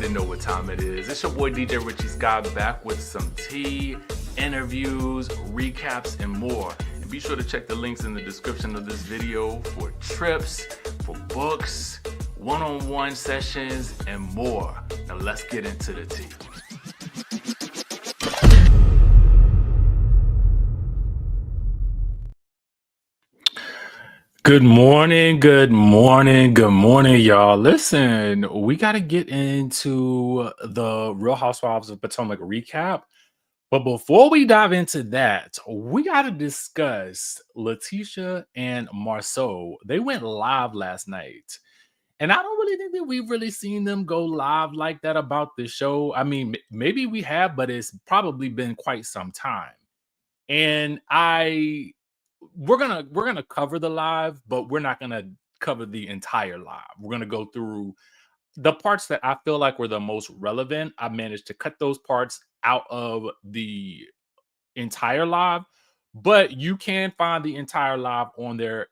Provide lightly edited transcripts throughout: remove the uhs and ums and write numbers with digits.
already know what time it is. It's your boy DJ Richie Skye back with some tea, interviews, recaps, and more. And be sure to check the links in the description of this video for trips, for books, one-on-one sessions, and more. Now let's get into the tea. Good morning, y'all. Listen, we got to get into the Real Housewives of Potomac recap. But before we dive into that, we got to discuss Latisha and Marsau. They went live last night. And I don't really think that we've really seen them go live like that about the show. I mean, maybe we have, but it's probably been quite some time. And we're gonna cover the live, but we're not gonna cover the entire live. We're gonna go through the parts that I feel like were the most relevant. I managed to cut those parts out of the entire live, but you can find the entire live on their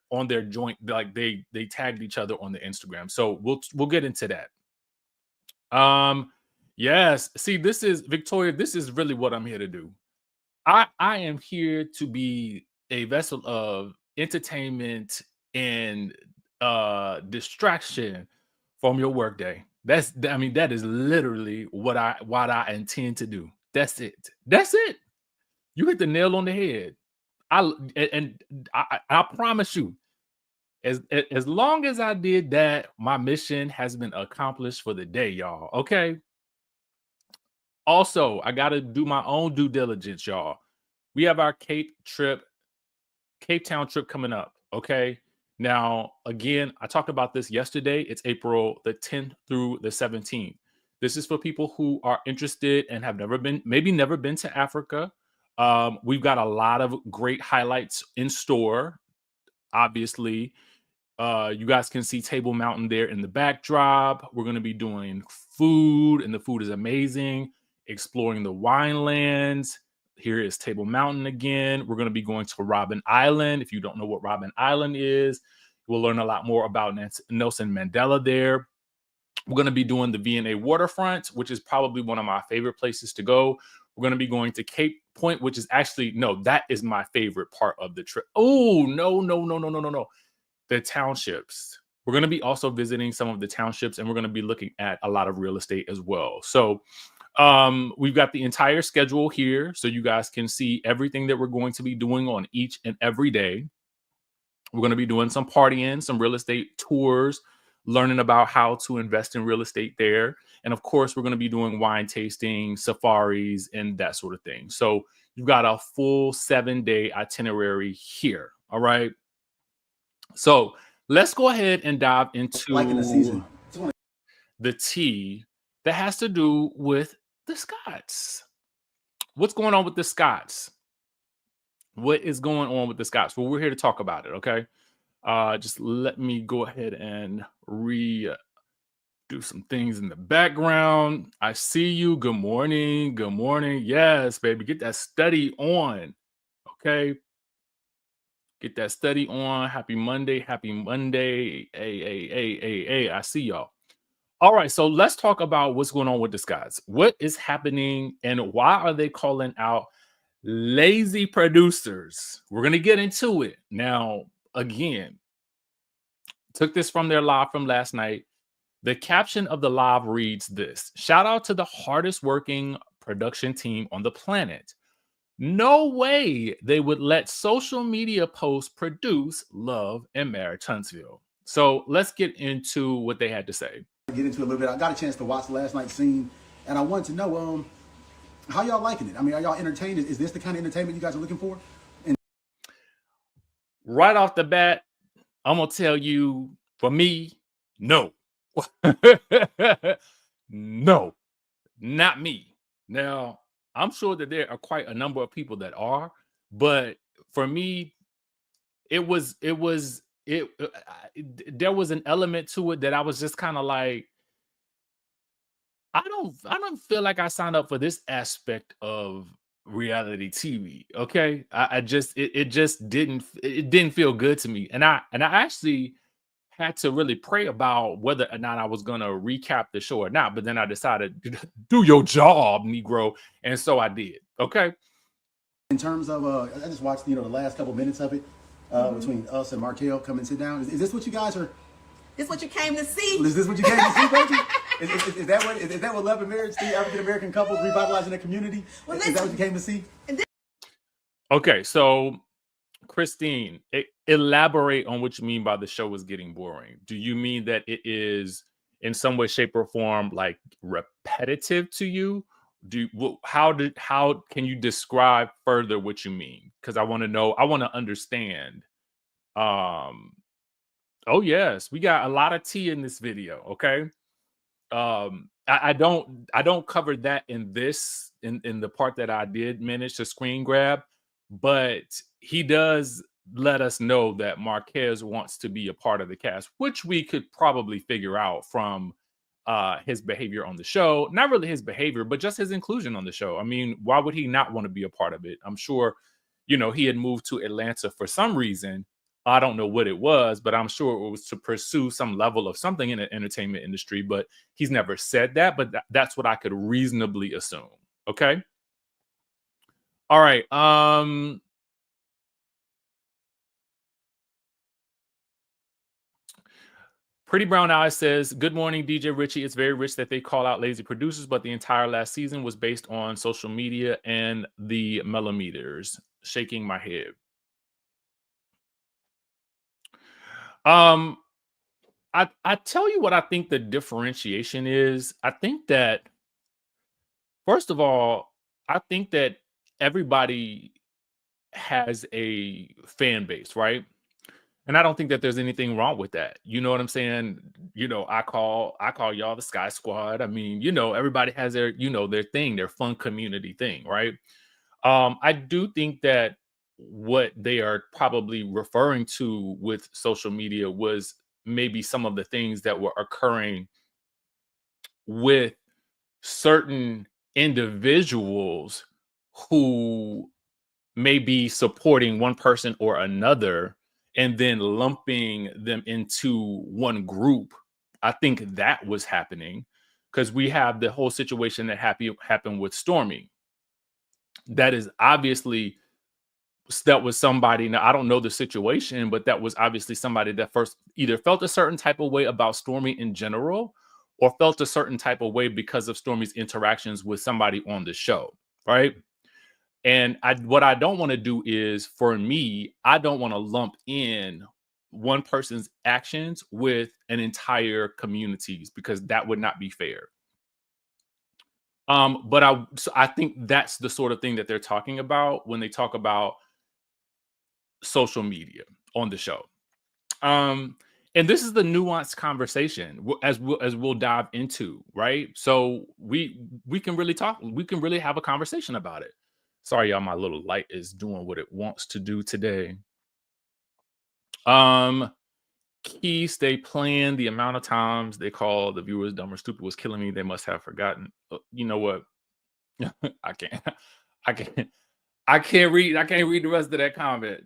joint. Like they tagged each other on the Instagram, so we'll get into that. Yes. See, this is Victoria. This is really what I'm here to do. I am here to be a vessel of entertainment and distraction from your workday. That is literally what I intend to do. That's it. You hit the nail on the head. I promise you, as long as I did that, my mission has been accomplished for the day, y'all. Okay. Also, I got to do my own due diligence, y'all. We have our Cape Town trip coming up. Okay. Now, again, I talked about this yesterday. It's April the 10th through the 17th. This is for people who are interested and have never been to Africa. We've got a lot of great highlights in store. Obviously, you guys can see Table Mountain there in the backdrop. We're going to be doing food, and the food is amazing. Exploring the winelands. Here is Table Mountain again. We're going to be going to Robben Island. If you don't know what Robben Island is, we'll learn a lot more about Nelson Mandela there. We're going to be doing the V&A waterfront, which is probably one of my favorite places to go. We're going to be going to Cape Point, which is actually, no, that is my favorite part of the trip. Oh, no. The townships. We're going to be also visiting some of the townships, and we're going to be looking at a lot of real estate as well. So we've got the entire schedule here, so you guys can see everything that we're going to be doing on each and every day. We're going to be doing some partying, some real estate tours, learning about how to invest in real estate there. And of course, we're going to be doing wine tasting, safaris, and that sort of thing. So you've got a full 7-day itinerary here. All right. So let's go ahead and dive into the tea that has to do with the Scotts. What's going on with the Scotts? What is going on with the Scotts? Well, we're here to talk about it, okay? Just let me go ahead and do some things in the background. I see you. Good morning. Good morning. Yes, baby. Get that study on, okay? Get that study on. Happy Monday. Happy Monday. Hey. I see y'all. All right, so let's talk about what's going on with the Scotts. What is happening and why are they calling out lazy producers? We're going to get into it. Now, again, took this from their live from last night. The caption of the live reads this: shout out to the hardest working production team on the planet. No way they would let social media posts produce Love and Marriage Huntsville. So let's get into what they had to say. Get into it a little bit. I got a chance to watch last night's scene, and I wanted to know how y'all liking it. I mean, are y'all entertained? Is this the kind of entertainment you guys are looking for? And right off the bat, I'm gonna tell you, for me, no. No, not me. Now, I'm sure that there are quite a number of people that are, but for me, there was an element to it that I was just kind of like, I don't feel like I signed up for this aspect of reality TV. Okay. It just didn't feel good to me. And I actually had to really pray about whether or not I was going to recap the show or not. But then I decided, do your job, Negro. And so I did. Okay. In terms of, I just watched, the last couple minutes of it between us and Martell. Come and sit down. Is this what you guys are? This what you came to see? Is this what you came to see, baby? Is that what love and marriage, the African American couples revitalizing their community? Well, is that what you came to see? Okay, so Christine, elaborate on what you mean by the show is getting boring. Do you mean that it is in some way, shape, or form like repetitive to you? How can you describe further what you mean? Because I want to know, I want to understand. Oh yes, we got a lot of tea in this video. Okay. I don't cover that in the part that I did manage to screen grab, but he does let us know that Marquez wants to be a part of the cast, which we could probably figure out from his behavior on the show. Not really his behavior, but just his inclusion on the show. I mean, why would he not want to be a part of it? I'm sure, he had moved to Atlanta for some reason. I don't know what it was, but I'm sure it was to pursue some level of something in the entertainment industry, but he's never said that, but that's what I could reasonably assume. Okay. All right. Pretty Brown Eyes says, good morning, DJ Richie. It's very rich that they call out lazy producers, but the entire last season was based on social media and the millimeters. Shaking my head. I tell you what I think the differentiation is. I think that, first of all, I think that everybody has a fan base, right? And I don't think that there's anything wrong with that. You know what I'm saying? I call y'all the Sky Squad. I mean, everybody has their, their thing, their fun community thing, right? I do think that what they are probably referring to with social media was maybe some of the things that were occurring with certain individuals who may be supporting one person or another and then lumping them into one group. I think that was happening because we have the whole situation that happened with Stormy. That is obviously, that was somebody, now I don't know the situation, but that was obviously somebody that first either felt a certain type of way about Stormy in general or felt a certain type of way because of Stormy's interactions with somebody on the show, right? And what I don't want to do is, for me, I don't want to lump in one person's actions with an entire community's, because that would not be fair. But I think that's the sort of thing that they're talking about when they talk about social media on the show. And this is the nuanced conversation as we'll dive into, right? So we can really talk, we can really have a conversation about it. Sorry, y'all, my little light is doing what it wants to do today. Key stay playing. The amount of times they call the viewers dumb or stupid was killing me. They must have forgotten. You know what? I can't read the rest of that comment.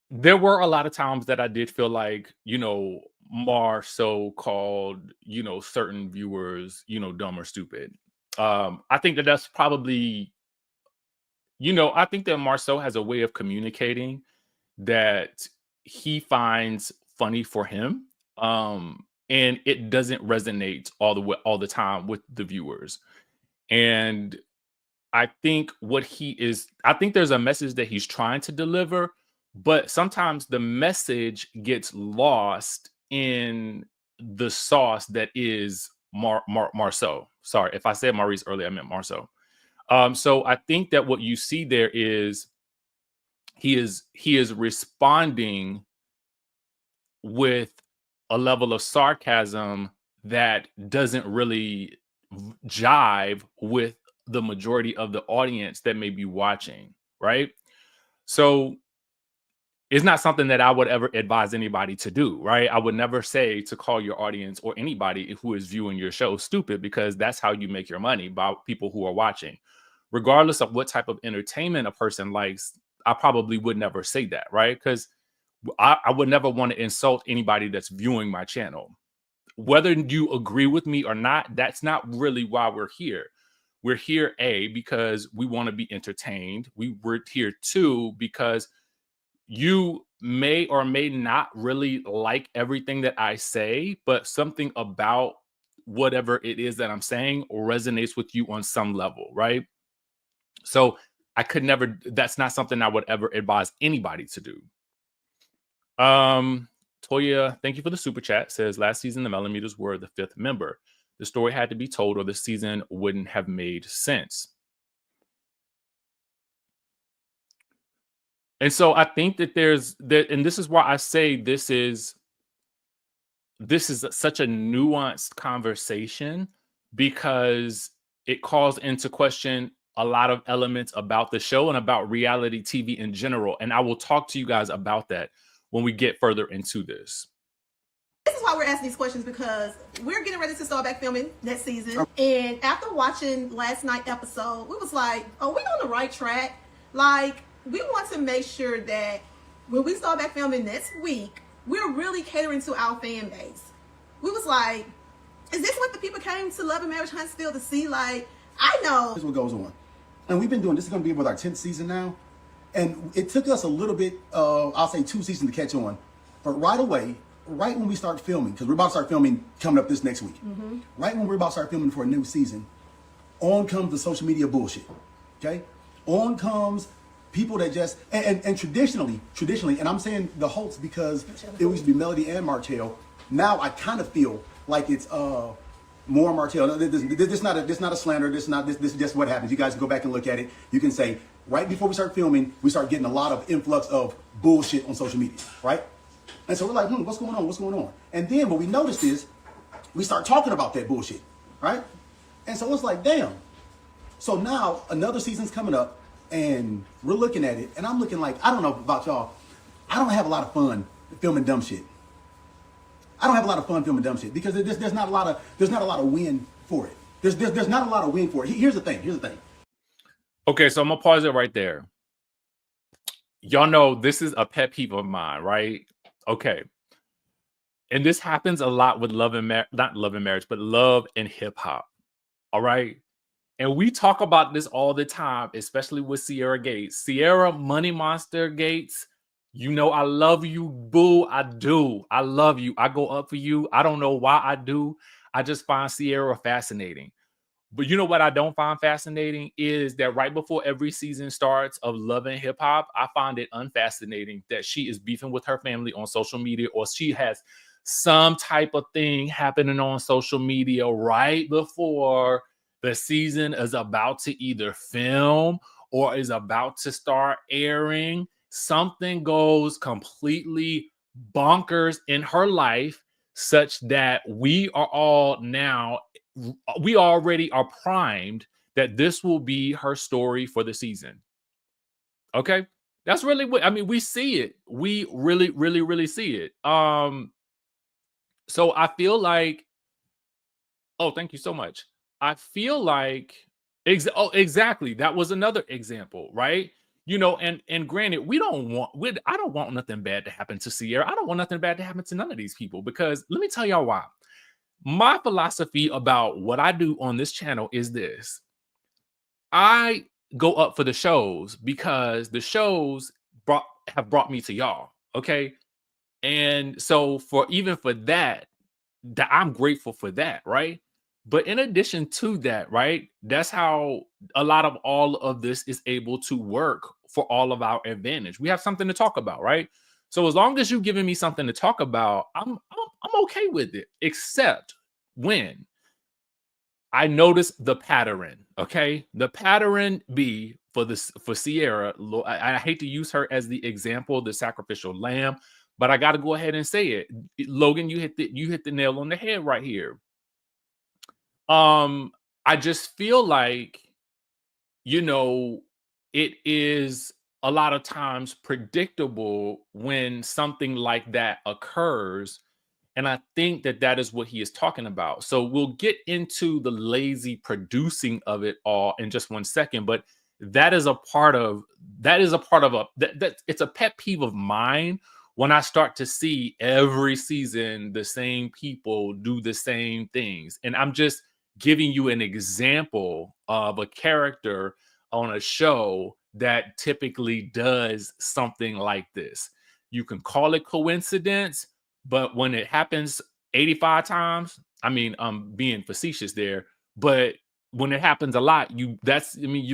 There were a lot of times that I did feel like, Marsau called, certain viewers, dumb or stupid. I think that's probably, I think that Marsau has a way of communicating that he finds funny for him. And it doesn't resonate all the time with the viewers. And I think I think there's a message that he's trying to deliver, but sometimes the message gets lost in the sauce that is Marsau. Sorry, if I said Maurice earlier, I meant Marsau. So I think that what you see there is he is responding with a level of sarcasm that doesn't really jive with the majority of the audience that may be watching, right? So it's not something that I would ever advise anybody to do, right? I would never say to call your audience or anybody who is viewing your show stupid, because that's how you make your money, by people who are watching. Regardless of what type of entertainment a person likes, I probably would never say that, right? Because I would never want to insult anybody that's viewing my channel. Whether you agree with me or not, that's not really why we're here. We're here, A, because we want to be entertained. We're here, two, because you may or may not really like everything that I say, but something about whatever it is that I'm saying resonates with you on some level, right? So I could never, that's not something I would ever advise anybody to do. Toya, thank you for the super chat. Says last season the Millimeters were the 5th member. The story had to be told or the season wouldn't have made sense. And so I think that there's that, and this is why I say this is such a nuanced conversation, because it calls into question a lot of elements about the show and about reality TV in general. And I will talk to you guys about that when we get further into this. This is why we're asking these questions, because we're getting ready to start back filming next season. And after watching last night's episode, we was like, are we on the right track? Like, we want to make sure that when we start back filming next week, we're really catering to our fan base. We was like, is this what the people came to Love and Marriage Huntsville to see? Like, I know. This is what goes on. And we've been doing, this is going to be with our 10th season now. And it took us a little bit, I'll say 2 seasons to catch on. But right away, right when we start filming, because we're about to start filming coming up this next week. Right when we're about to start filming for a new season, on comes the social media bullshit. Okay? On comes people that just, and traditionally, and I'm saying the Holtz because it used to be Melody and Martell. Now I kind of feel like it's more Martell. This is not a slander. This is just what happens. You guys can go back and look at it. You can say, right before we start filming, we start getting a lot of influx of bullshit on social media, right? And so we're like, what's going on? What's going on? And then what we noticed is we start talking about that bullshit, right? And so it's like, damn. So now another season's coming up and we're looking at it and I'm looking like, I don't know about y'all, I don't have a lot of fun filming dumb shit. I don't have a lot of fun filming dumb shit because there's not a lot of win for it. There's not a lot of win for it. Here's the thing. Okay, so I'm gonna pause it right there. Y'all know this is a pet peeve of mine, right? Okay. And this happens a lot with not Love and Marriage, but Love and Hip Hop. All right. And we talk about this all the time, especially with Sierra Gates. Sierra Money Monster Gates, you know, I love you, boo. I do. I love you. I go up for you. I don't know why I do. I just find Sierra fascinating. But you know what I don't find fascinating is that right before every season starts of Love and Hip Hop, I find it unfascinating that she is beefing with her family on social media, or she has some type of thing happening on social media right before the season is about to either film or is about to start airing. Something goes completely bonkers in her life such that we already are primed that this will be her story for the season. Okay? That's really what, I mean, we see it. We really, really, really see it. So I feel like, oh, thank you so much. I feel like, exactly. That was another example, right? You know, and granted, I don't want nothing bad to happen to Sierra. I don't want nothing bad to happen to none of these people, because let me tell y'all why. My philosophy about what I do on this channel is this. I go up for the shows because the shows have brought me to y'all, okay? And so for that, I'm grateful for that, right? But in addition to that, right, that's how a lot of all of this is able to work for all of our advantage. We have something to talk about, right? So as long as you're giving me something to talk about, I'm okay with it, except when I notice the pattern, okay? The pattern be for Sierra. I hate to use her as the example, the sacrificial lamb, but I got to go ahead and say it. Logan, you hit the nail on the head right here. I just feel like, you know, it is a lot of times predictable when something like that occurs. And I think that is what he is talking about. So we'll get into the lazy producing of it all in just one second. But that is a part of it's a pet peeve of mine when I start to see every season the same people do the same things. And I'm just giving you an example of a character on a show that typically does something like this. You can call it coincidence, but when it happens 85 times, I mean, I'm being facetious there, but when it happens a lot, you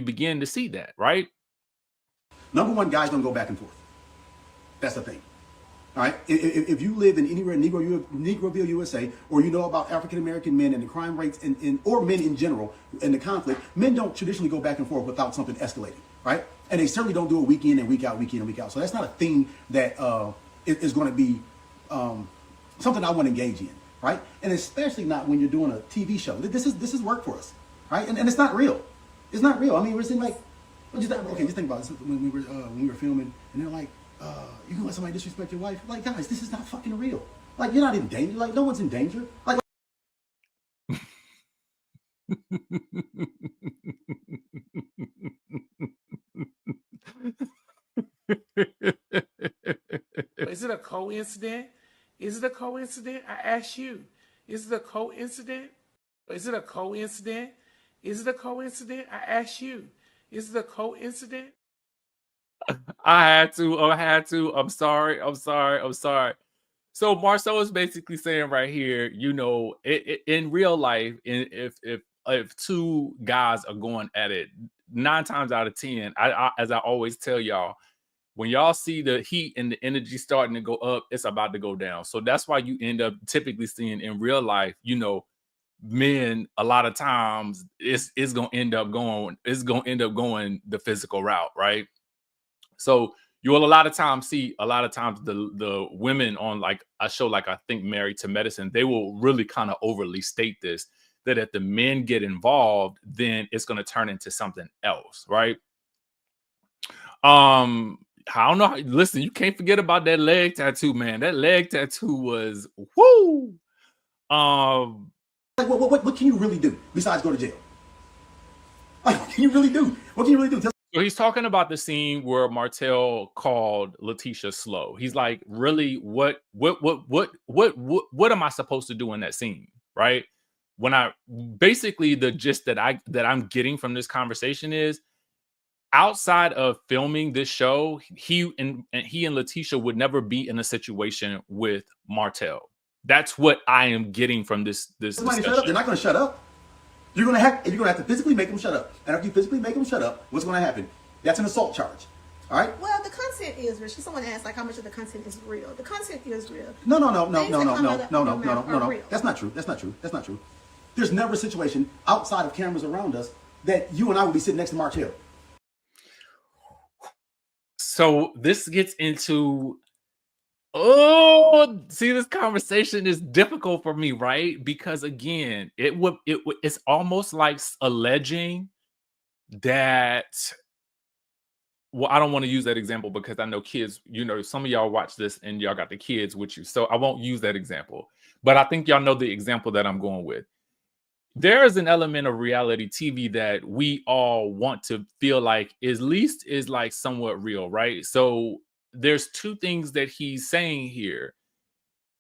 begin to see that, right? Number one, guys don't go back and forth. That's the thing. All right. If you live in anywhere in Negroville, USA, or you know about African American men and the crime rates or men in general in the conflict, men don't traditionally go back and forth without something escalating, right? And they certainly don't do it week in and week out, week in and week out. So that's not a thing that is going to be something I want to engage in, right? And especially not when you're doing a TV show. This is work for us, right? And it's not real. It's not real. I mean, we're saying like, just think about this when we were filming, and they're like, you can let somebody disrespect your wife. Like, guys, this is not fucking real. Like, you're not in danger. Like, no one's in danger. Like, is it a coincidence? Is it a coincidence? I ask you. Is it a coincidence? Is it a coincidence? Is it a coincidence? I ask you. Is it a coincidence? I had to. I'm sorry. So Marsau is basically saying right here, in real life, if two guys are going at it, 9 times out of 10, as I always tell y'all, when y'all see the heat and the energy starting to go up, it's about to go down. So that's why you end up typically seeing in real life, men a lot of times it's gonna end up going the physical route, right? So you will a lot of times the women on like a show like I think Married to Medicine, they will really kind of overly state this, that if the men get involved, then it's going to turn into something else, right? I don't know. Listen, you can't forget about that leg tattoo, man. That leg tattoo was whoo. like what can you really do besides go to jail? Like, what can you really do? What can you really do? So he's talking about the scene where Martell called Latisha slow. He's like, really, what am I supposed to do in that scene, right? When basically the gist that I'm getting from this conversation is, outside of filming this show, he and Latisha would never be in a situation with Martell. That's what I am getting from this discussion. Shut up. They're not going to shut up. You're gonna have to physically make them shut up. And after you physically make them shut up, what's gonna happen? That's an assault charge. All right? Well, the content is real. Someone asked like how much of the content is real. The content is real. No. That's not true. That's not true. There's never a situation outside of cameras around us that you and I would be sitting next to Martell. So this gets into see, this conversation is difficult for me, right? Because again, it's almost like alleging that. Well, I don't want to use that example because I know kids, some of y'all watch this and y'all got the kids with you. So I won't use that example. But I think y'all know the example that I'm going with. There is an element of reality TV that we all want to feel like is like somewhat real, right? So there's 2 things that he's saying here.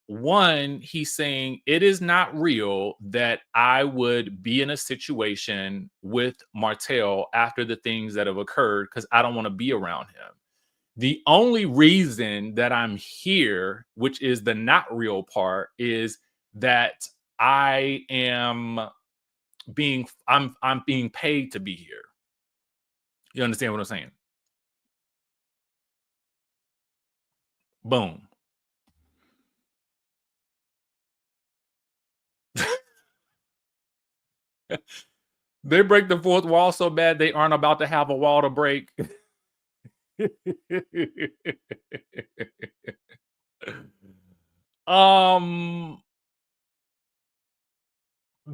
One, he's saying it is not real that I would be in a situation with Martell after the things that have occurred because I don't want to be around him. The only reason that I'm here, which is the not real part, is that I'm being paid to be here. You understand what I'm saying? Boom. They break the 4th wall so bad they aren't about to have a wall to break.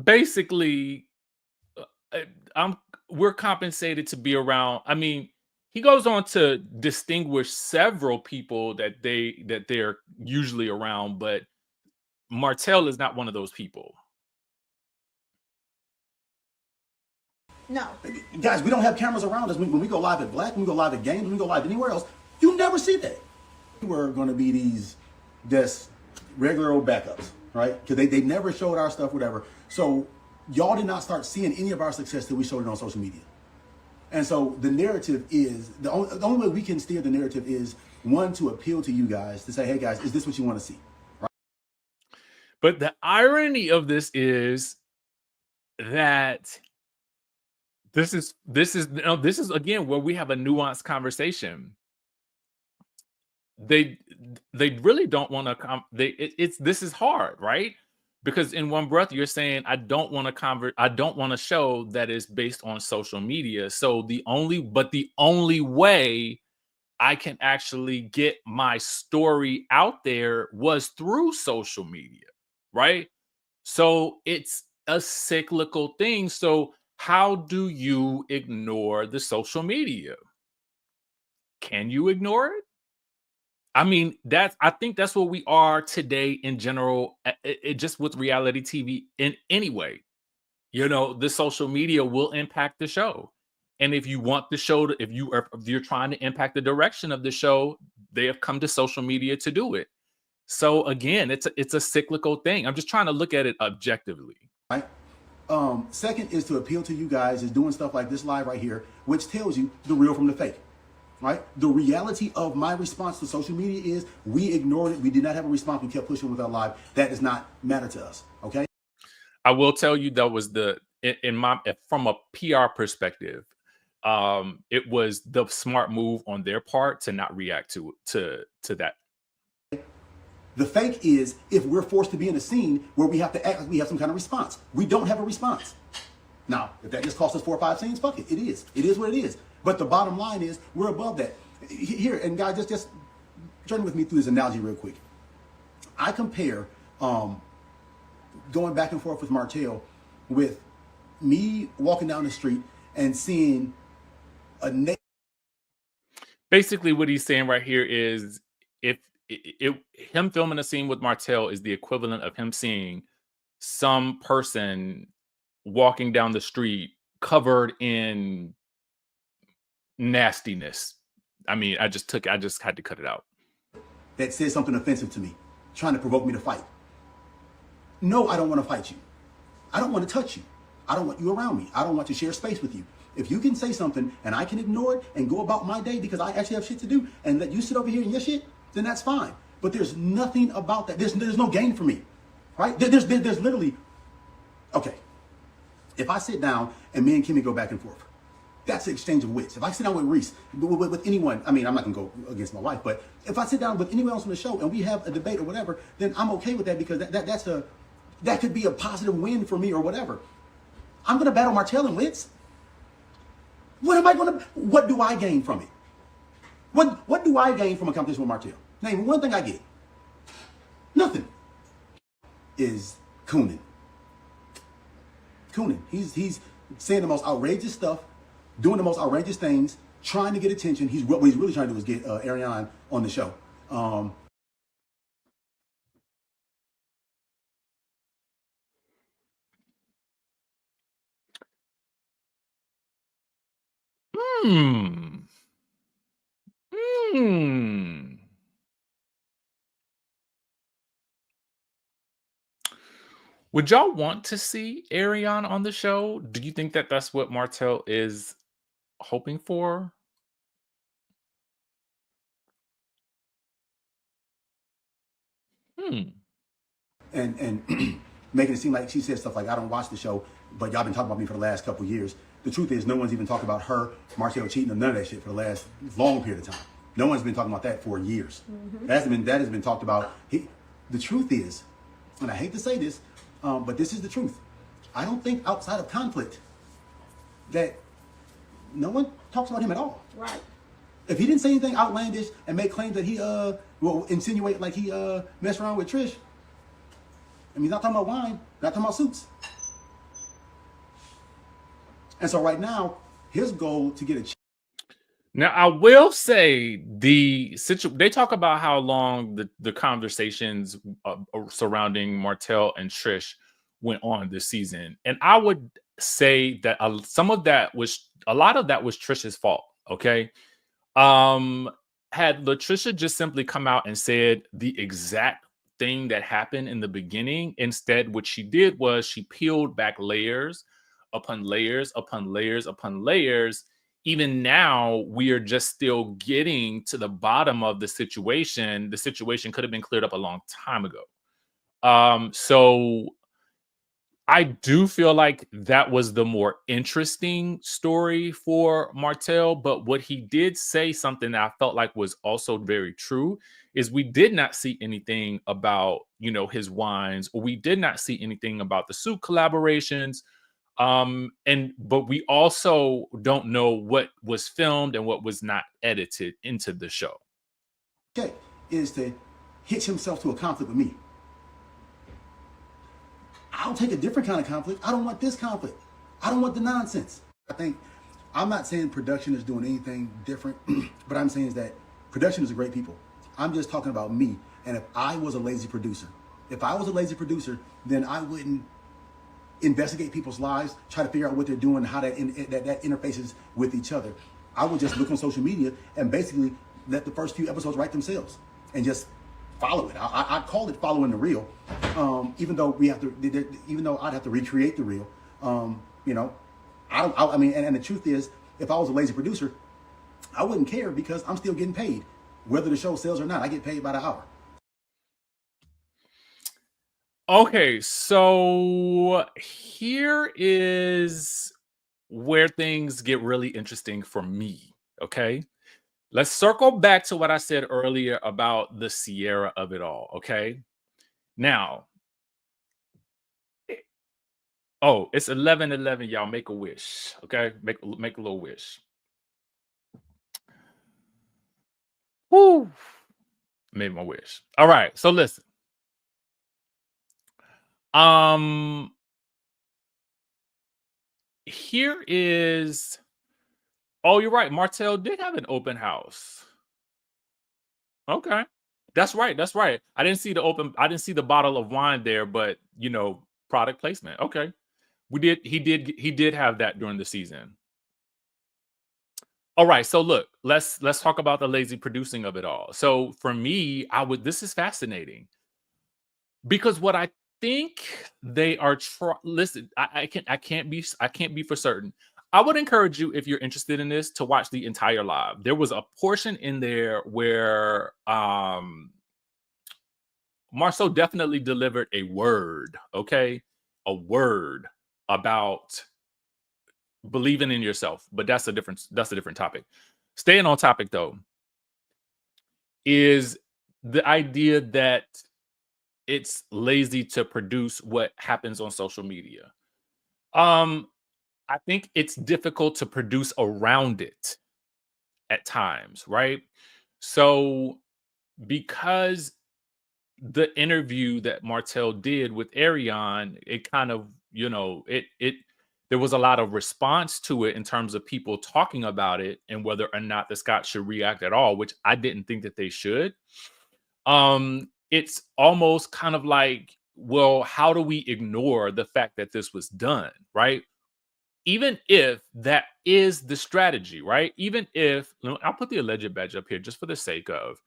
Basically, we're compensated to be around. I mean, he goes on to distinguish several people that they're usually around, but Martell is not one of those people. No. Guys, we don't have cameras around us. When we go live at Black, when we go live at Games, when we go live anywhere else, you never see that. were going to be these just regular old backups, right? Because they never showed our stuff, whatever. So y'all did not start seeing any of our success till we showed it on social media. And so the narrative is, the only way we can steer the narrative is, one, to appeal to you guys, to say, hey guys, is this what you want to see? Right? But the irony of this is that this is again where we have a nuanced conversation. They really don't want to this is hard, right? Because in one breath you're saying I don't want to show that is based on social media. So the only way I can actually get my story out there was through social media, right? So it's a cyclical thing. So how do you ignore the social media? Can you ignore it? I mean, I think that's what we are today in general, just with reality TV in any way. The social media will impact the show. And if you want the show to, if you're trying to impact the direction of the show, they have come to social media to do it. So again, it's a cyclical thing. I'm just trying to look at it objectively. Right. Second is to appeal to you guys, is doing stuff like this live right here, which tells you the real from the fake. Right? The reality of my response to social media is we ignored it. We did not have a response. We kept pushing with our live. That does not matter to us. Okay. I will tell you that was from a PR perspective, it was the smart move on their part to not react to that. The fake is if we're forced to be in a scene where we have to act like we have some kind of response. We don't have a response. Now, if that just costs us 4 or 5 scenes, fuck it. It is. It is what it is. But the bottom line is we're above that. Here, and guys, just journey with me through this analogy real quick. I compare going back and forth with Martell with me walking down the street and seeing basically what he's saying right here is if him filming a scene with Martell is the equivalent of him seeing some person walking down the street covered in nastiness. I mean, I just had to cut it out. That says something offensive to me, trying to provoke me to fight. No, I don't want to fight you. I don't want to touch you. I don't want you around me. I don't want to share space with you. If you can say something and I can ignore it and go about my day because I actually have shit to do and let you sit over here in your shit, then that's fine. But there's nothing about that. There's no gain for me, right? There's literally, okay. If I sit down and me and Kimmy go back and forth, that's the exchange of wits. If I sit down with Reese, with anyone, I mean, I'm not gonna go against my wife, but if I sit down with anyone else on the show and we have a debate or whatever, then I'm okay with that because that could be a positive win for me or whatever. I'm gonna battle Martell and wits. What do I gain from it? What do I gain from a competition with Martell? Name one thing I get. Nothing. Is Coonan. He's saying the most outrageous stuff, doing the most outrageous things, trying to get attention. What he's really trying to do is get Ariane on the show. Would y'all want to see Ariane on the show? Do you think that that's what Martell is hoping for? And making it seem like she said stuff like, I don't watch the show, but y'all been talking about me for the last couple of years. The truth is no one's even talked about her, Martell cheating, or none of that shit for the last long period of time. No one's been talking about that for years. Mm-hmm. That has been talked about. The truth is, and I hate to say this, but this is the truth. I don't think outside of conflict that no one talks about him at all. Right. If he didn't say anything outlandish and make claims that he insinuate like he messed around with Trish, I mean, he's not talking about wine, not talking about suits. And so right now, his goal to get a Now, I will say they talk about how long the conversations surrounding Martell and Trish went on this season. And I would say that a lot of that was Trish's fault. Okay. had Latricia just simply come out and said the exact thing that happened in the beginning, instead, what she did was she peeled back layers upon layers upon layers upon layers. Even now, we are just still getting to the bottom of the situation. The situation could have been cleared up a long time ago. So I do feel like that was the more interesting story for Martell. But what he did say, something that I felt like was also very true, is we did not see anything about, his wines, or we did not see anything about the suit collaborations. But we also don't know what was filmed and what was not edited into the show. Okay, is to hitch himself to a conflict with me. I'll take a different kind of conflict. I don't want this conflict. I don't want the nonsense. I'm not saying production is doing anything different, but I'm saying is that production is a great people. I'm just talking about me. And if I was a lazy producer, then I wouldn't investigate people's lives, try to figure out what they're doing, how that interfaces with each other. I would just look on social media and basically let the first few episodes write themselves and just follow it. I call it following the reel, even though I'd have to recreate the reel. And the truth is, if I was a lazy producer, I wouldn't care because I'm still getting paid, whether the show sells or not. I get paid by the hour. Okay, so here is where things get really interesting for me. Okay. Let's circle back to what I said earlier about the Sierra of it all, okay? Now, it's 11:11, y'all. Make a wish, okay? Make a little wish. Woo! Made my wish. All right, so listen. Here is... Oh, you're right. Martell did have an open house. Okay. That's right. I didn't see the bottle of wine there, but product placement. Okay. He did have that during the season. All right. So look, let's talk about the lazy producing of it all. So for me, this is fascinating because what I think they are listen, I can't be for certain. I would encourage you, if you're interested in this, to watch the entire live. There was a portion in there where Marsau definitely delivered a word, okay? A word about believing in yourself, but that's a different topic. Staying on topic though, is the idea that it's lazy to produce what happens on social media. I think it's difficult to produce around it at times, right? So because the interview that Martell did with Ariane, it kind of, there was a lot of response to it in terms of people talking about it and whether or not the Scots should react at all, which I didn't think that they should. It's almost kind of like, well, how do we ignore the fact that this was done, right? Even if that is the strategy, right? Even if, I'll put the alleged badge up here just for the sake of,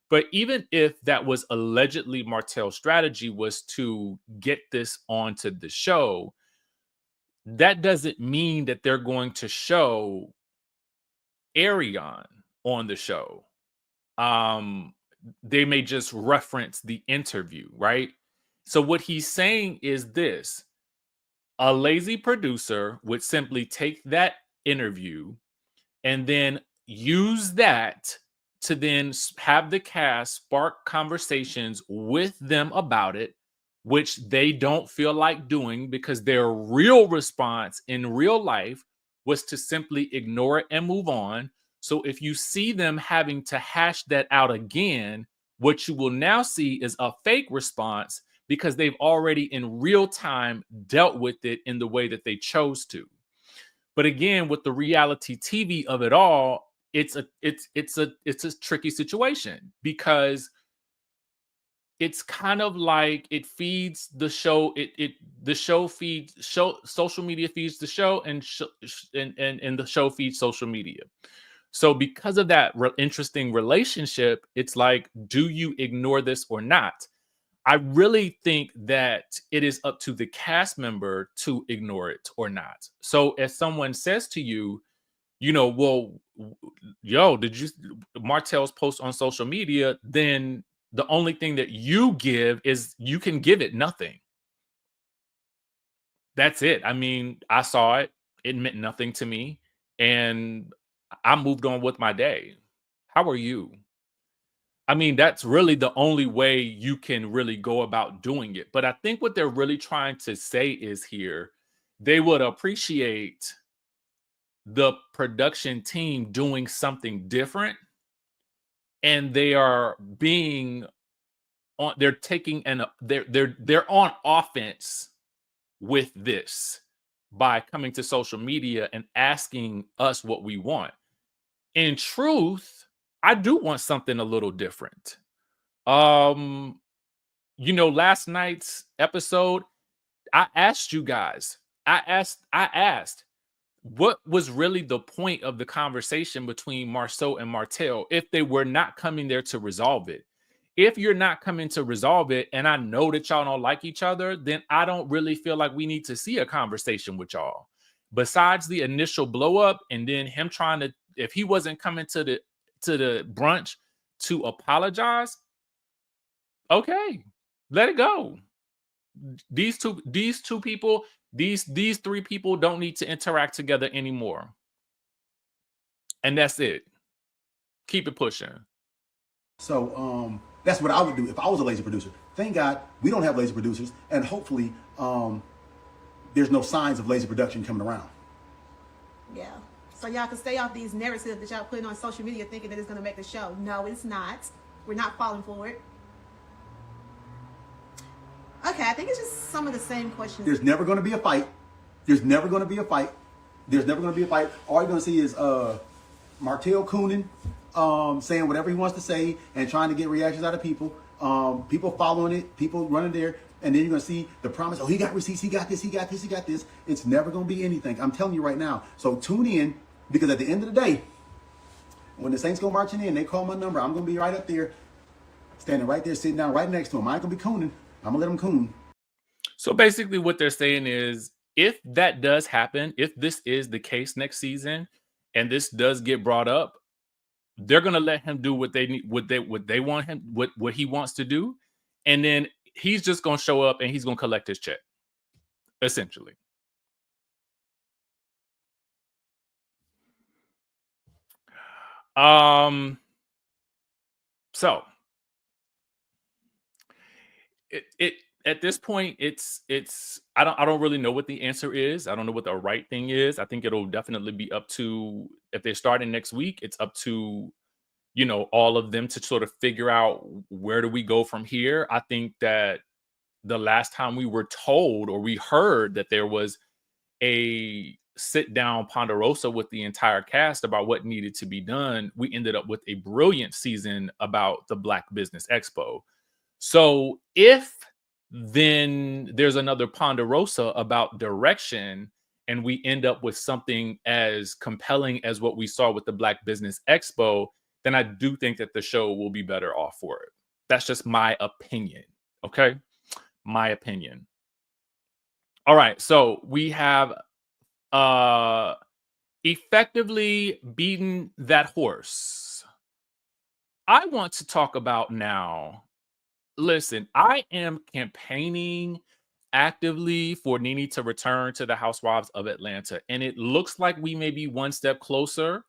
but even if that was allegedly Martell's strategy was to get this onto the show, that doesn't mean that they're going to show Ariane on the show. They may just reference the interview, right? So what he's saying is this: a lazy producer would simply take that interview and then use that to then have the cast spark conversations with them about it, which they don't feel like doing because their real response in real life was to simply ignore it and move on. So if you see them having to hash that out again, what you will now see is a fake response because they've already in real time dealt with it in the way that they chose to. But again, with the reality TV of it all, it's a tricky situation because it's kind of like it feeds the show. Social media feeds the show, and the show feeds social media. So because of that interesting relationship, it's like, do you ignore this or not? I really think that it is up to the cast member to ignore it or not. So if someone says to you, well, yo, did you Martell's post on social media? Then the only thing that you give is you can give it nothing. That's it. I mean, I saw it. It meant nothing to me. And I moved on with my day. How are you? I mean, that's really the only way you can really go about doing it. But I think what they're really trying to say is here, they would appreciate the production team doing something different. And they are being on, they're taking they're on offense with this by coming to social media and asking us what we want. In truth, I do want something a little different. Last night's episode, I asked you guys, I asked, what was really the point of the conversation between Marsau and Martell if they were not coming there to resolve it? If you're not coming to resolve it, and I know that y'all don't like each other, then I don't really feel like we need to see a conversation with y'all. Besides the initial blow up, and then him trying to, if he wasn't coming to the brunch to apologize, okay, let it go. These two people, these three people don't need to interact together anymore. And that's it. Keep it pushing. So that's what I would do if I was a lazy producer. Thank God we don't have lazy producers, and hopefully there's no signs of lazy production coming around. Yeah. So y'all can stay off these narratives that y'all putting on social media thinking that it's going to make the show. No, it's not. We're not falling for it. Okay, I think it's just some of the same questions. There's never going to be a fight. There's never going to be a fight. There's never going to be a fight. All you're going to see is Martell cooning, saying whatever he wants to say and trying to get reactions out of people. People following it, people running there. And then you're going to see the promise, oh, he got receipts, he got this, he got this, he got this. It's never going to be anything. I'm telling you right now. So tune in, because at the end of the day, when the Saints go marching in, they call my number. I'm going to be right up there, standing right there, sitting down right next to him. I ain't going to be cooning. I'm going to let him coon. So basically what they're saying is, if that does happen, if this is the case next season, and this does get brought up, they're going to let him do what they need, what they want him, what he wants to do. And then he's just going to show up and he's going to collect his check, essentially. So it at this point, it's I don't really know what the answer is. I don't know what the right thing is. I think it'll definitely be up to, if they're starting next week, it's up to, all of them to sort of figure out, where do we go from here. I think that the last time we were told, or we heard, that there was a sit down ponderosa with the entire cast about what needed to be done, we ended up with a brilliant season about the Black Business Expo. So if then there's another ponderosa about direction, and we end up with something as compelling as what we saw with the Black Business Expo, then I do think that the show will be better off for it. That's just my opinion. Okay. My opinion. All right. So we have effectively beaten that horse. I want to talk about now. Listen, I am campaigning actively for Nene to return to the Housewives of Atlanta, and it looks like we may be one step closer.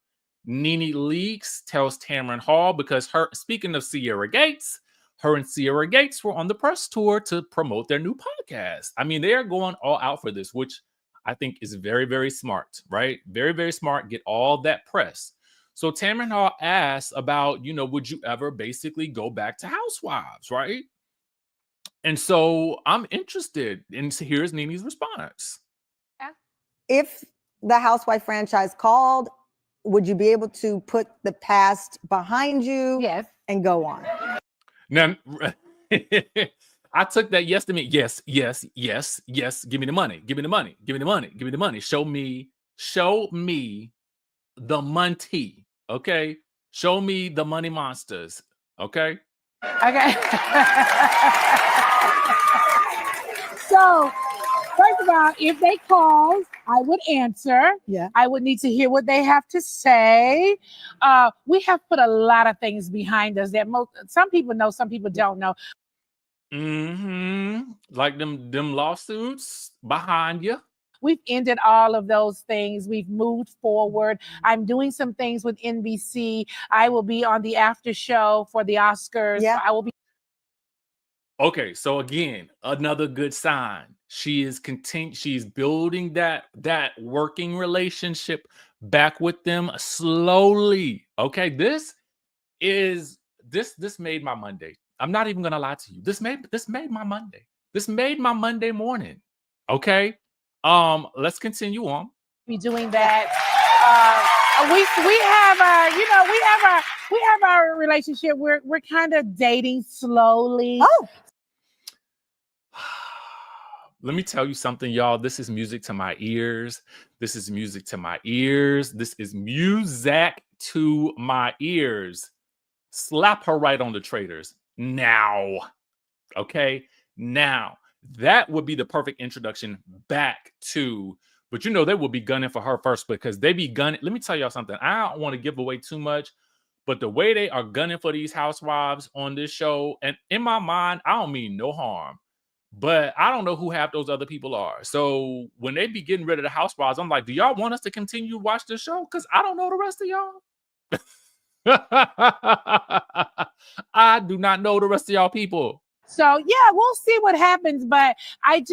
Nene leaks, tells Tamron Hall, because speaking of Sierra Gates, her and Sierra Gates were on the press tour to promote their new podcast. I mean, they are going all out for this, which I think is very, very smart, right? Very, very smart. Get all that press. So Tamron Hall asks about, would you ever basically go back to Housewives, right? And so I'm interested, and here's Nene's response. If the Housewife franchise called, would you be able to put the past behind you? Yes. And go on? Now, I took that yes to me. Yes, yes, yes, yes. Give me the money. Give me the money. Give me the money. Give me the money. Show me the money. Okay. Show me the money monsters. Okay. Okay. So, first of all, if they called, I would answer. Yeah. I would need to hear what they have to say. We have put a lot of things behind us that some people know, some people don't know. Like them lawsuits behind you. We've ended all of those things. We've moved forward. I'm doing some things with NBC. I will be on the after show for the Oscars. Yeah. I will be. Okay, so again, another good sign. She's building that working relationship back with them slowly. Okay, this made my Monday. I'm not even gonna lie to you. This made my Monday. This made my Monday morning. Okay. Let's continue on. Be doing that. We have our relationship. We're kind of dating slowly. Oh, Let me tell you something, y'all. This is music to my ears. This is music to my ears. This is music to my ears. Slap her right on the traitors now. Okay, now that would be the perfect introduction back to, but you know, they will be gunning for her first because they be gunning. Let me tell y'all something. I don't want to give away too much, but the way they are gunning for these housewives on this show, and in my mind, I don't mean no harm, but I don't know who half those other people are. So when they be getting rid of the housewives, I'm like, do y'all want us to continue to watch this show? Because I don't know the rest of y'all. I do not know the rest of y'all people. So yeah, we'll see what happens, but I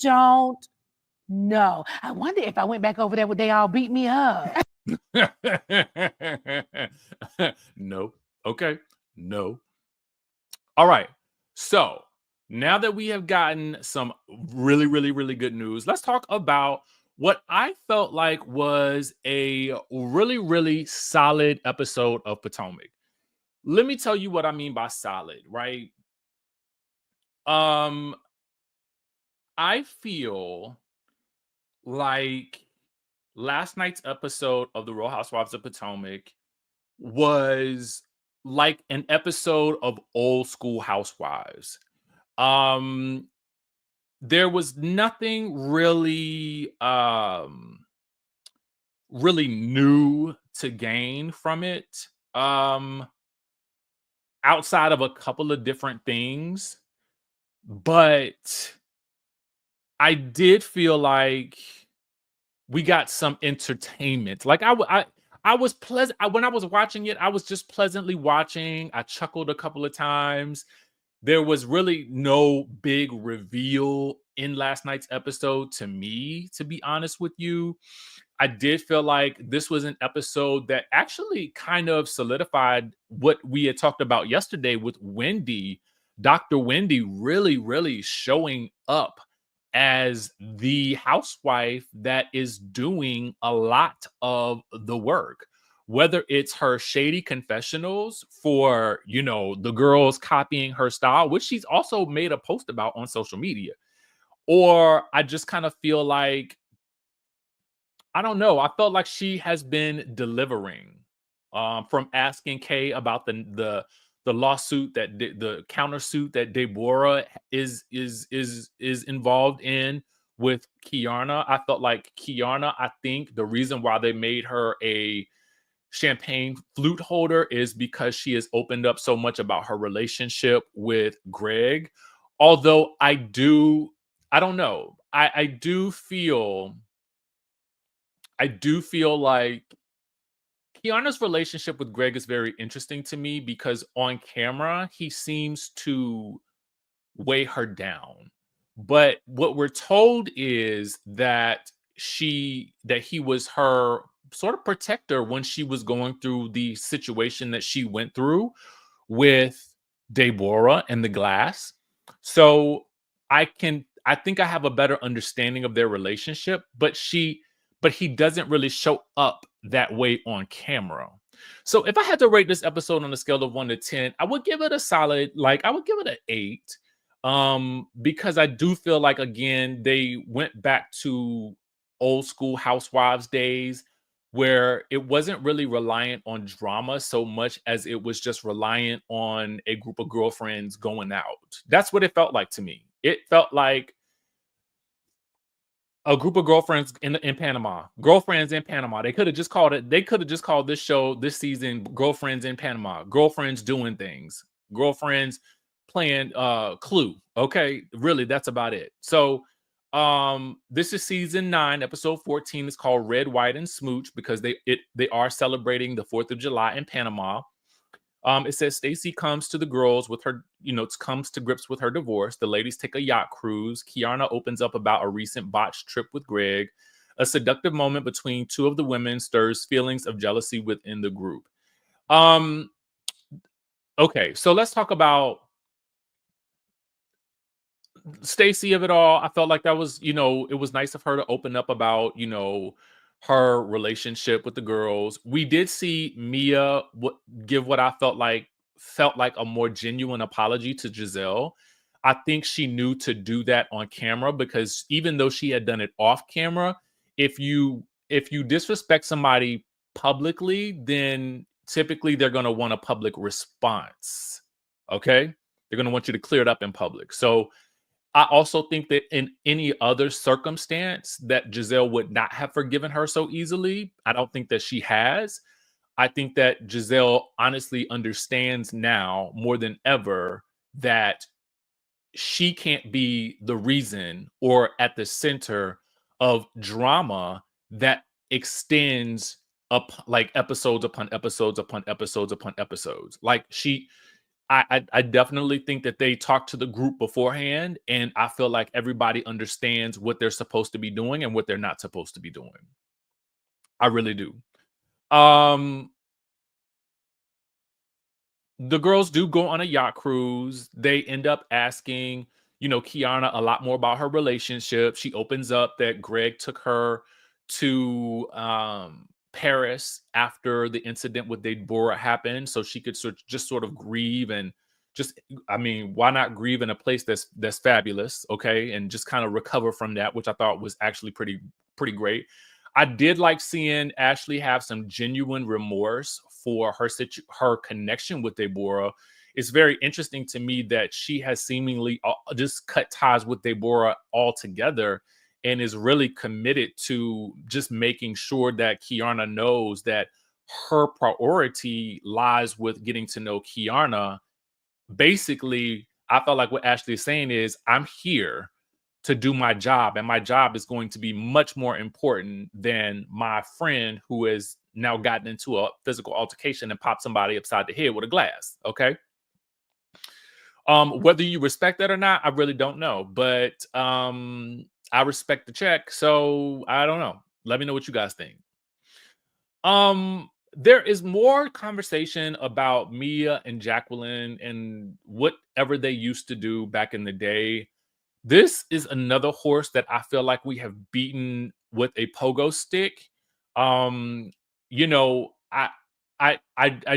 don't know. I wonder if I went back over there, would they all beat me up? No. Okay. No. All right. So now that we have gotten some really, really, really good news, let's talk about what I felt like was a really, really solid episode of Potomac. Let me tell you what I mean by solid, right? I feel like last night's episode of the Real Housewives of Potomac was like an episode of old school Housewives. There was nothing really really new to gain from it. Outside of a couple of different things, but I did feel like we got some entertainment. Like I was pleasant when I was watching it. I was just pleasantly watching. I chuckled a couple of times. There was really no big reveal in last night's episode to me, to be honest with you. I did feel like this was an episode that actually kind of solidified what we had talked about yesterday with Wendy, Dr. Wendy really, really showing up as the housewife that is doing a lot of the work. Whether it's her shady confessionals for, you know, the girls copying her style, which she's also made a post about on social media, or I just kind of feel like, I don't know. I felt like she has been delivering from asking Kay about the lawsuit that the countersuit that Deborah is involved in with Kiana. I felt like Kiana, I think the reason why they made her a champagne flute holder is because she has opened up so much about her relationship with Greg. Although I don't know. I do feel like Kiana's relationship with Greg is very interesting to me because on camera, he seems to weigh her down. But what we're told is that he was her sort of protector when she was going through the situation that she went through with Deborah and the glass. So I think I have a better understanding of their relationship, but he doesn't really show up that way on camera. So if I had to rate this episode on a scale of 1 to 10, I would give it a solid, I would give it an 8. Because I do feel like, again, they went back to old school Housewives days where it wasn't really reliant on drama so much as it was just reliant on a group of girlfriends going out. That's what it felt like to me. It felt like a group of girlfriends in Panama. Girlfriends in Panama. They could have just called it. They could have just called this show this season "Girlfriends in Panama." Girlfriends doing things. Girlfriends playing Clue. Okay, really, that's about it. So, this is season 9, episode 14. It's called Red, White, and Smooch because they are celebrating the 4th of July in Panama. It says Stacey comes to the girls with her, comes to grips with her divorce. The ladies take a yacht cruise. Kiana opens up about a recent botched trip with Greg. A seductive moment between two of the women stirs feelings of jealousy within the group. Okay, so let's talk about Stacey of it all. I felt like that was, it was nice of her to open up about, her relationship with the girls. We did see Mia give what I felt like a more genuine apology to Giselle. I think she knew to do that on camera because even though she had done it off camera, if you disrespect somebody publicly, then typically they're going to want a public response. Okay? They're going to want you to clear it up in public. So I also think that in any other circumstance that Giselle would not have forgiven her so easily. I don't think that she has. I think that Giselle honestly understands now more than ever that she can't be the reason or at the center of drama that extends up like episodes upon episodes upon episodes upon episodes. Like I definitely think that they talked to the group beforehand, and I feel like everybody understands what they're supposed to be doing and what they're not supposed to be doing. I really do. The girls do go on a yacht cruise. They end up asking, Kiana a lot more about her relationship. She opens up that Greg took her to Paris after the incident with Deborah happened, so she could sort of grieve and why not grieve in a place that's fabulous, okay, and just kind of recover from that, which I thought was actually pretty great. I did like seeing Ashley have some genuine remorse for her connection with Deborah. It's very interesting to me that she has seemingly just cut ties with Deborah altogether and is really committed to just making sure that Kiana knows that her priority lies with getting to know Kiana. Basically, I felt like what Ashley is saying is, I'm here to do my job, and my job is going to be much more important than my friend who has now gotten into a physical altercation and popped somebody upside the head with a glass. Okay. Whether you respect that or not, I really don't know, but I respect the check, so I don't know. Let me know what you guys think. There is more conversation about Mia and Jacqueline and whatever they used to do back in the day. This is another horse that I feel like we have beaten with a pogo stick. I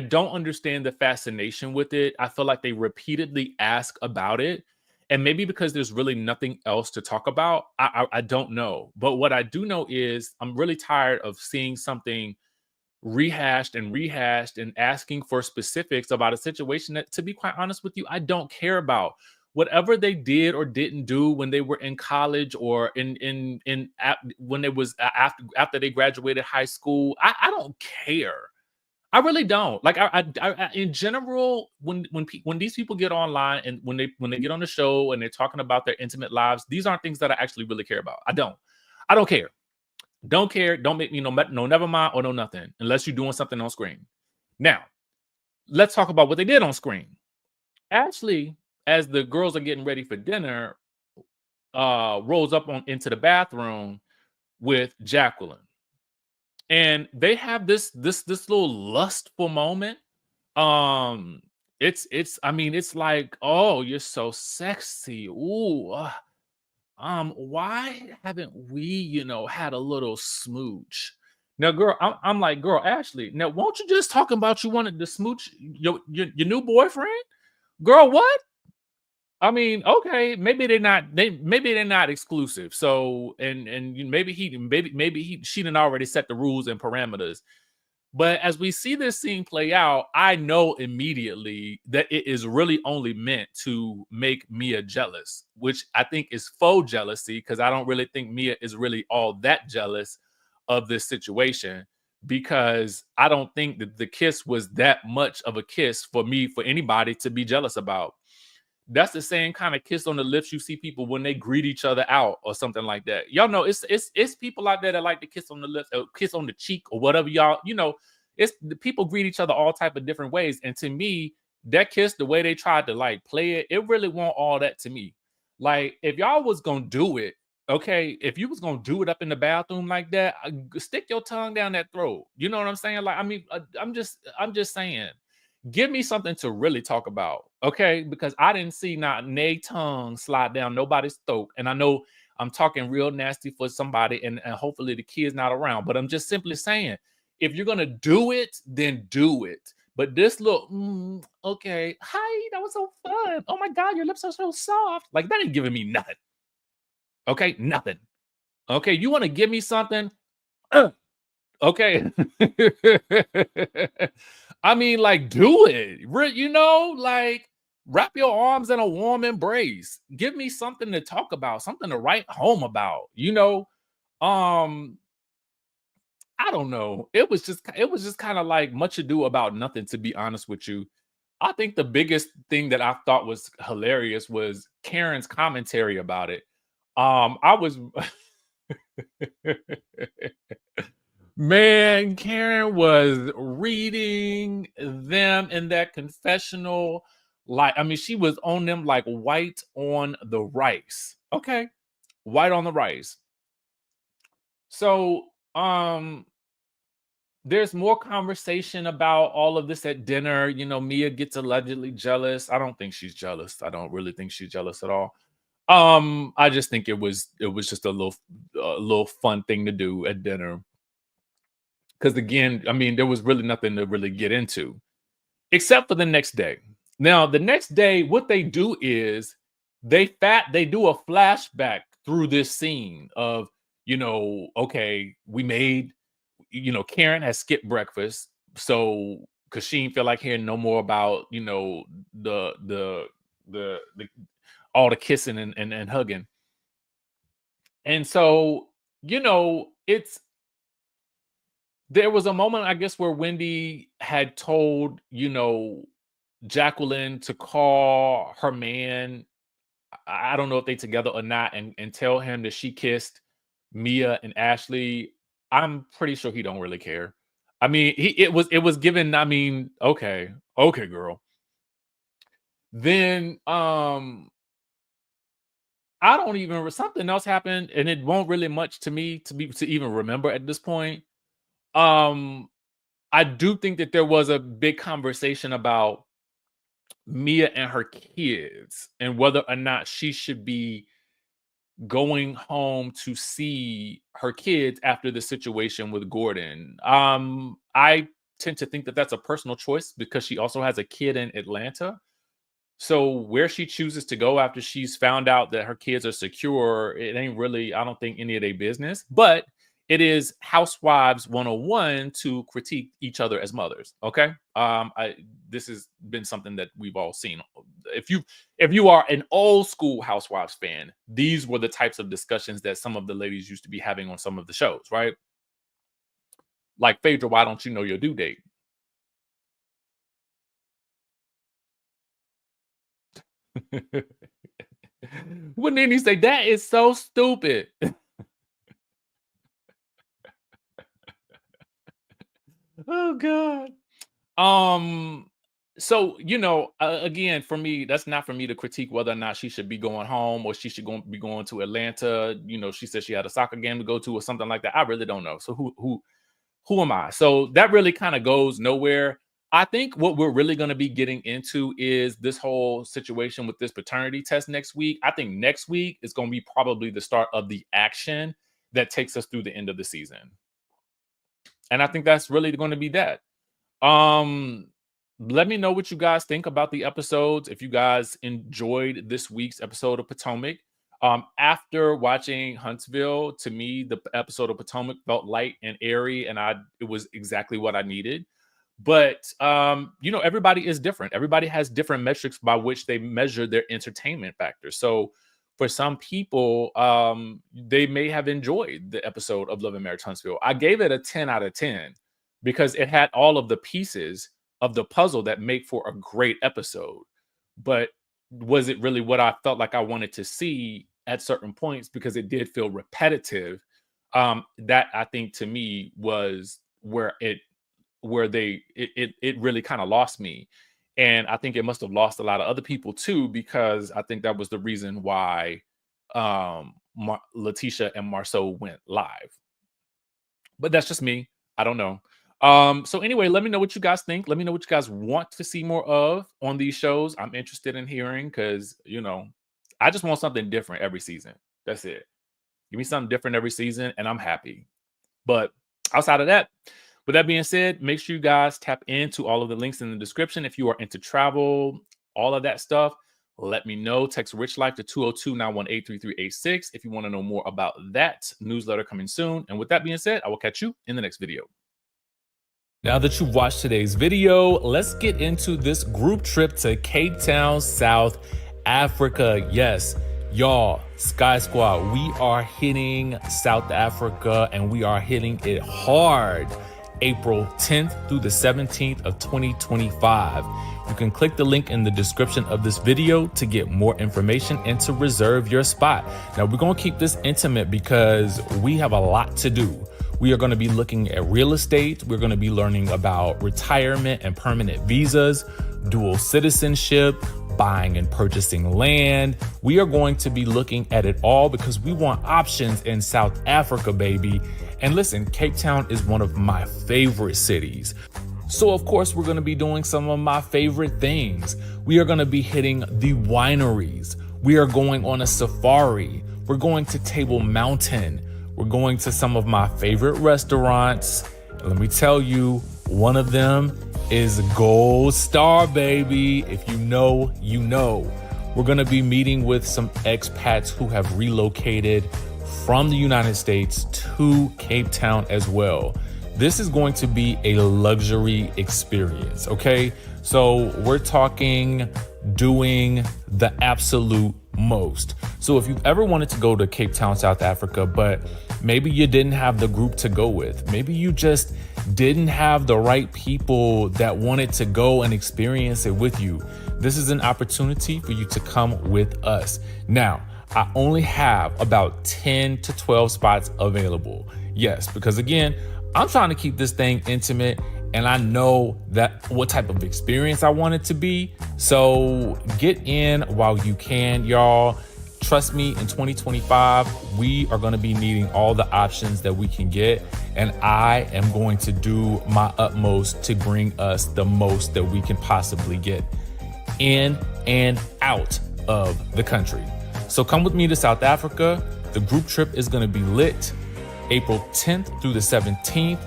don't understand the fascination with it. I feel like they repeatedly ask about it. And maybe because there's really nothing else to talk about, I don't know. But what I do know is I'm really tired of seeing something rehashed and asking for specifics about a situation that, to be quite honest with you, I don't care about. Whatever they did or didn't do when they were in college or when it was after they graduated high school, I don't care. I really don't. Like I in general, when these people get online and when they get on the show and they're talking about their intimate lives, these aren't things that I actually really care about. I don't care. Don't care. Don't make me no never mind or no nothing unless you're doing something on screen. Now, let's talk about what they did on screen. Ashley, as the girls are getting ready for dinner, rolls up into the bathroom with Jacqueline. And they have this little lustful moment. It's like, oh, you're so sexy. Ooh, why haven't we, had a little smooch? Now, girl, I'm like, girl, Ashley, now won't you just talk about you wanted to smooch your new boyfriend? Girl, what? I mean, okay, maybe they're not exclusive. So and maybe she done already set the rules and parameters. But as we see this scene play out, I know immediately that it is really only meant to make Mia jealous, which I think is faux jealousy, because I don't really think Mia is really all that jealous of this situation, because I don't think that the kiss was that much of a kiss for anybody to be jealous about. That's the same kind of kiss on the lips you see people when they greet each other out or something like that. Y'all know it's people out there that like to kiss on the lips or kiss on the cheek or whatever, y'all. It's the people greet each other all type of different ways. And to me, that kiss, the way they tried to like play it, it really won't all that to me. Like, if y'all was gonna do it, okay, if you was gonna do it up in the bathroom like that, stick your tongue down that throat. You know what I'm saying? Like, I mean, I'm just saying, give me something to really talk about, okay? Because I didn't see not nay tongue slide down nobody's throat. And I know I'm talking real nasty for somebody, and hopefully the kid's not around. But I'm just simply saying, if you're gonna do it, then do it. But this look, okay, hi, that was so fun. Oh my God, your lips are so soft. Like, that ain't giving me nothing. Okay, nothing. Okay, you want to give me something? Okay. I mean, like, do it. Like, wrap your arms in a warm embrace. Give me something to talk about, something to write home about. I don't know. It was just kind of like much ado about nothing, to be honest with you. I think the biggest thing that I thought was hilarious was Karen's commentary about it. I was Man, Karen was reading them in that confessional. Like, I mean, she was on them like white on the rice. Okay. White on the rice. So, there's more conversation about all of this at dinner. Mia gets allegedly jealous. I don't think she's jealous. I don't really think she's jealous at all. I just think it was just a little fun thing to do at dinner. Because again, I mean, there was really nothing to really get into, except for the next day. Now, the next day, what they do is they do a flashback through this scene of, okay, we made, Karen has skipped breakfast, so because she didn't feel like hearing no more about, the all the kissing and hugging. And so, there was a moment, I guess, where Wendy had told, Jacqueline to call her man. I don't know if they together or not, and tell him that she kissed Mia and Ashley. I'm pretty sure he don't really care. I mean, it was given. I mean, okay, girl. Then I don't even, something else happened, and it won't really much to me to even remember at this point. I do think that there was a big conversation about Mia and her kids and whether or not she should be going home to see her kids after the situation with Gordon. I tend to think that that's a personal choice because she also has a kid in Atlanta. So where she chooses to go after she's found out that her kids are secure, it ain't really, I don't think, any of their business. But it is Housewives 101 to critique each other as mothers. Okay. This has been something that we've all seen. If you are an old school Housewives fan, these were the types of discussions that some of the ladies used to be having on some of the shows, right? Like, Phaedra, why don't you know your due date? What Nene say? That is so stupid. Oh God. So again, for me, that's not for me to critique whether or not she should be going home or she should be going to Atlanta. She said she had a soccer game to go to or something like that. I really don't know. So who am I? So that really kind of goes nowhere. I think what we're really going to be getting into is this whole situation with this paternity test next week. I think next week is going to be probably the start of the action that takes us through the end of the season. And I think that's really going to be that. let me know what you guys think about the episodes. If you guys enjoyed this week's episode of Potomac. After watching Huntsville, to me, the episode of Potomac felt light and airy, and it was exactly what I needed. But everybody is different. Everybody has different metrics by which they measure their entertainment factor. So for some people, they may have enjoyed the episode of Love and Marriage Huntsville. I gave it a 10 out of 10 because it had all of the pieces of the puzzle that make for a great episode. But was it really what I felt like I wanted to see at certain points, because it did feel repetitive? That, I think, to me, was where it really kind of lost me. And I think it must have lost a lot of other people too, because I think that was the reason why Latisha and Marsau went live. But that's just me. I don't know. So anyway, let me know what you guys think. Let me know what you guys want to see more of on these shows. I'm interested in hearing, because, I just want something different every season. That's it. Give me something different every season and I'm happy. But outside of that, with that being said, make sure you guys tap into all of the links in the description. If you are into travel, all of that stuff, let me know. Text RICHLIFE to 202-918-3386 if you want to know more about that newsletter coming soon. And with that being said, I will catch you in the next video. Now that you've watched today's video, let's get into this group trip to Cape Town, South Africa. Yes, y'all, Skye Squad, we are hitting South Africa, and we are hitting it hard. April 10th through the 17th of 2025. You can click the link in the description of this video to get more information and to reserve your spot. Now, we're going to keep this intimate because we have a lot to do. We are going to be looking at real estate. We're going to be learning about retirement and permanent visas, dual citizenship, buying and purchasing land. We are going to be looking at it all because we want options in South Africa, baby. And listen, Cape Town is one of my favorite cities. So of course, we're going to be doing some of my favorite things. We are going to be hitting the wineries. We are going on a safari. We're going to Table Mountain. We're going to some of my favorite restaurants. Let me tell you, one of them is Gold Star, baby. If you know, you know. We're going to be meeting with some expats who have relocated from the United States to Cape Town as well. This is going to be a luxury experience, okay? So we're talking doing the absolute most. So if you've ever wanted to go to Cape Town, South Africa, but maybe you didn't have the group to go with, maybe you just didn't have the right people that wanted to go and experience it with you, this is an opportunity for you to come with us. Now, I only have about 10 to 12 spots available. Yes, because again, I'm trying to keep this thing intimate, and I know that what type of experience I want it to be. So get in while you can, y'all. Trust me, in 2025, we are going to be needing all the options that we can get. And I am going to do my utmost to bring us the most that we can possibly get in and out of the country. So come with me to South Africa. The group trip is going to be lit April 10th through the 17th.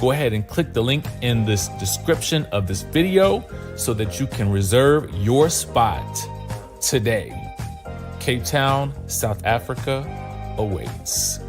Go ahead and click the link in this description of this video so that you can reserve your spot today. Cape Town, South Africa awaits.